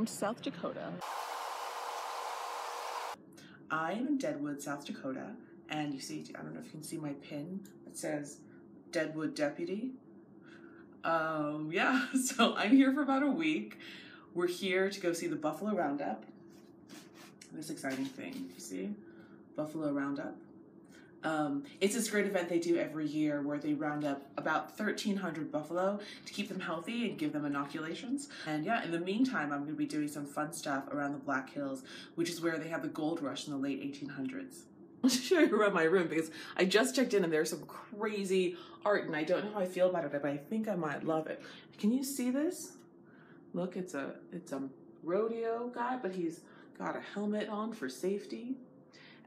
from South Dakota. I am in Deadwood, South Dakota, and you see, I don't know if you can see my pin. It says Deadwood Deputy. Yeah, so I'm here for about a week. We're here to go see the Buffalo Roundup. This exciting thing, you see? Buffalo Roundup. It's this great event they do every year where they round up about 1,300 buffalo to keep them healthy and give them inoculations. And yeah, in the meantime, I'm going to be doing some fun stuff around the Black Hills, which is where they had the gold rush in the late 1800s. I'll show you around my room because I just checked in and there's some crazy art and I don't know how I feel about it, but I think I might love it. Can you see this? Look, it's a rodeo guy, but he's got a helmet on for safety.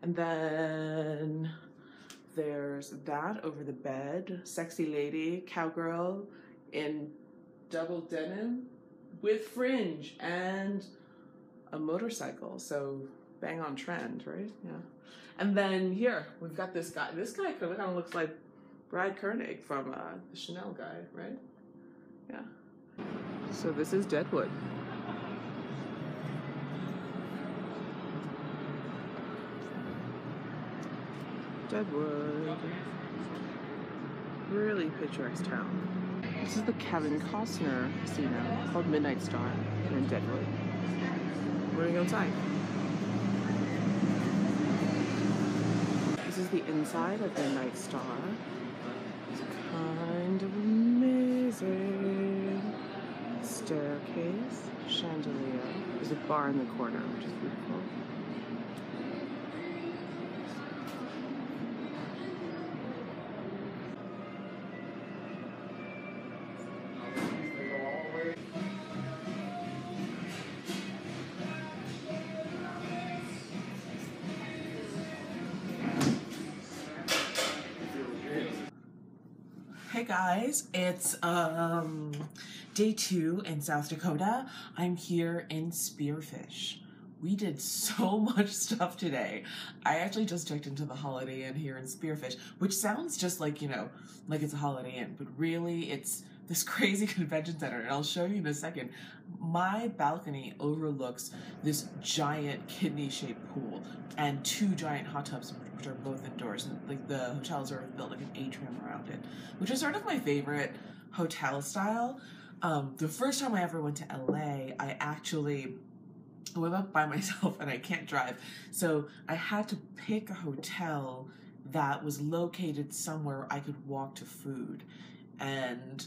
And then there's that over the bed. Sexy lady, cowgirl in double denim with fringe and a motorcycle. So bang on trend, right? Yeah. And then here, we've got this guy. This guy kind of looks like Brad Koenig from the Chanel guy, right? Yeah. So this is Deadwood. Deadwood. Really picturesque town. This is the Kevin Costner casino called Midnight Star in Deadwood. We're gonna go inside. This is the inside of Midnight Star. It's kind of amazing. Staircase, chandelier. There's a bar in the corner, which is beautiful. Hey guys, it's day 2 in South Dakota. I'm here in Spearfish. We did so much stuff today. I actually just checked into the Holiday Inn here in Spearfish, which sounds just like, you know, like it's a Holiday Inn, but really it's this crazy convention center, and I'll show you in a second. My balcony overlooks this giant kidney-shaped pool and 2 giant hot tubs, which are both indoors, and like the hotel sort of built like an atrium around it, which is sort of my favorite hotel style. The first time I ever went to LA, I went up by myself and I can't drive, so I had to pick a hotel that was located somewhere I could walk to food. And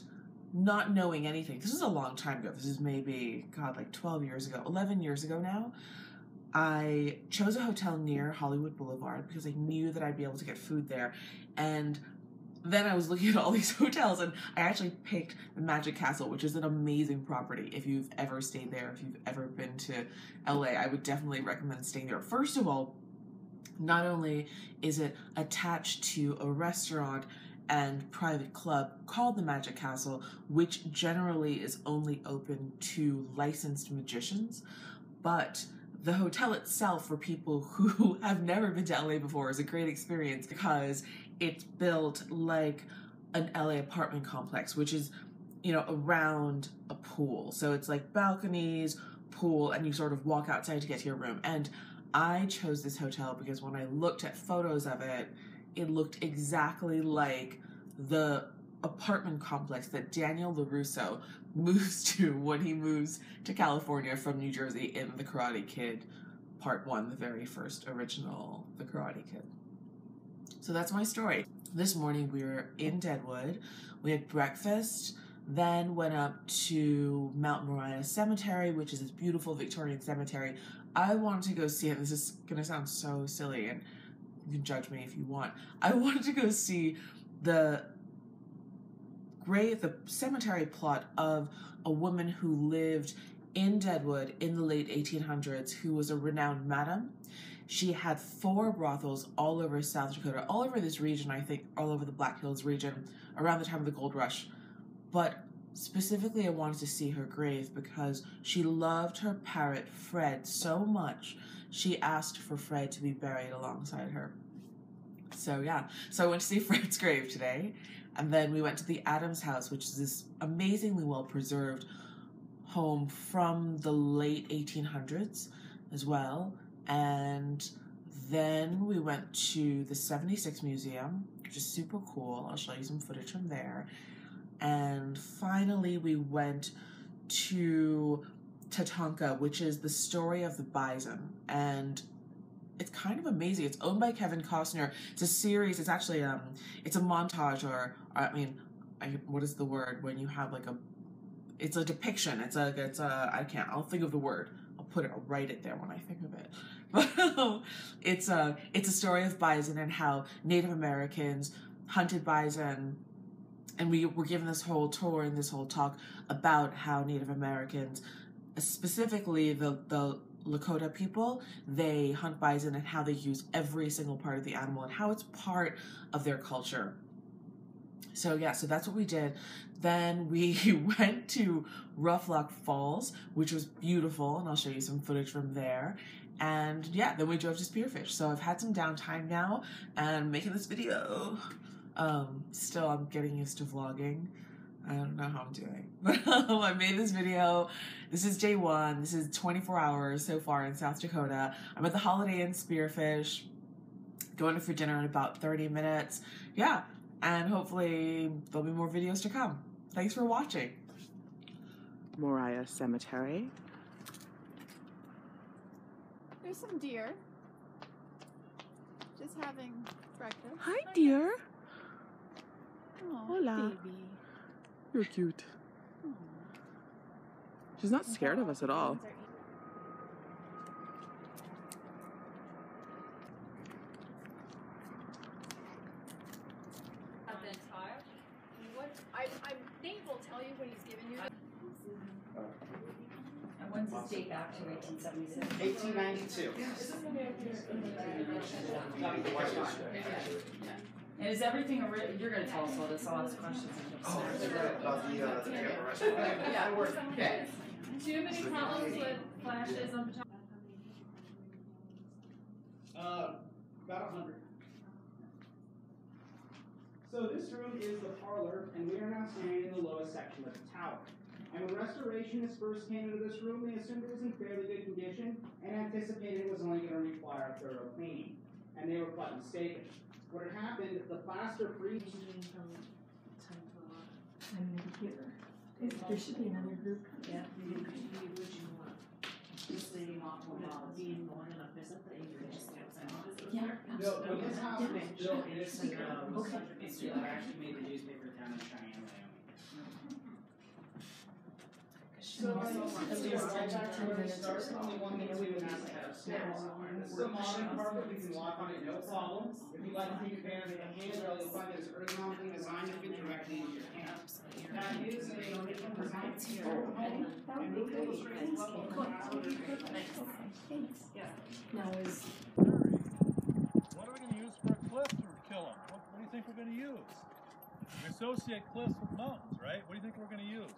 not knowing anything, this is a long time ago, this is maybe, God, like 12 years ago, 11 years ago now, I chose a hotel near Hollywood Boulevard because I knew that I'd be able to get food there. And then I was looking at all these hotels and I actually picked the Magic Castle, which is an amazing property. If you've ever stayed there, if you've ever been to LA, I would definitely recommend staying there. First of all, not only is it attached to a restaurant and private club called the Magic Castle, which generally is only open to licensed magicians, but the hotel itself, for people who have never been to LA before, is a great experience because it's built like an LA apartment complex, which is, you know, around a pool. So it's like balconies, pool, and you sort of walk outside to get to your room. And I chose this hotel because when I looked at photos of it, it looked exactly like the apartment complex that Daniel LaRusso moves to when he moves to California from New Jersey in The Karate Kid Part 1, the very first original The Karate Kid. So that's my story. This morning we were in Deadwood, we had breakfast, then went up to Mount Moriah Cemetery, which is this beautiful Victorian cemetery. I wanted to go see it. This is gonna sound so silly and you can judge me if you want. I wanted to go see the cemetery plot of a woman who lived in Deadwood in the late 1800s who was a renowned madam. She had 4 brothels all over South Dakota, all over this region, I think, all over the Black Hills region, around the time of the gold rush. But specifically, I wanted to see her grave because she loved her parrot, Fred, so much, she asked for Fred to be buried alongside her. So yeah, so I went to see Fred's grave today, and then we went to the Adams house, which is this amazingly well-preserved home from the late 1800s as well. And then we went to the 76 Museum, which is super cool. I'll show you some footage from there. And finally, we went to Tatanka, which is the story of the Bison. And it's kind of amazing. It's owned by Kevin Costner. It's a series. It's actually, it's a montage, or I mean, what is the word when you have like it's a depiction. I'll think of the word. I'll write it there when I think of it. But it's a story of bison and how Native Americans hunted bison, and we were given this whole tour and this whole talk about how Native Americans, specifically the Dakota people, they hunt bison and how they use every single part of the animal and how it's part of their culture. So yeah, so that's what we did. Then we went to Rough Rock Falls, which was beautiful, and I'll show you some footage from there. And yeah, then we drove to Spearfish. So I've had some downtime now and I'm making this video. Still, I'm getting used to vlogging. I don't know how I'm doing, but I made this video. This is day one. This is 24 hours so far in South Dakota. I'm at the Holiday Inn Spearfish, going for dinner in about 30 minutes. Yeah, and hopefully there'll be more videos to come. Thanks for watching. Moriah Cemetery. There's some deer. Just having breakfast. Hi, dear. Oh, Hola. baby. You're cute. Oh. She's not scared of us at all. I think we'll tell you what he's given you. And when's this date back to 1876? 1892. And is everything, you're going to tell us all this, I'll ask questions. About the Yeah, we're okay. Do you have any problems with flashes on photography? About 100. So this room is the parlor, and we are now standing in the lowest section of the tower. And when restorationists first came into this room, they assumed it was in fairly good condition and anticipated it was only going to require thorough cleaning. And they were quite mistaken. What had happened, the plaster freeze. There should be another group. Yeah, the original one. This lady not being more than a visit that you No, when this house was built, it is I actually made the newspaper town of Cheyenne, Wyoming. So, only one thing we would have to have stairs. This is a modern carpet, we can walk on it, no problem. If you'd like to take advantage of the handrail, you'll find that it's ergonomically designed to fit directly into your hand. That is a original design to your home, and we'll illustrate as well. Now is What are we going to use for a cliff to kill them? What do you think we're going to use? We associate cliffs with mountains, right? What do you think we're going to use?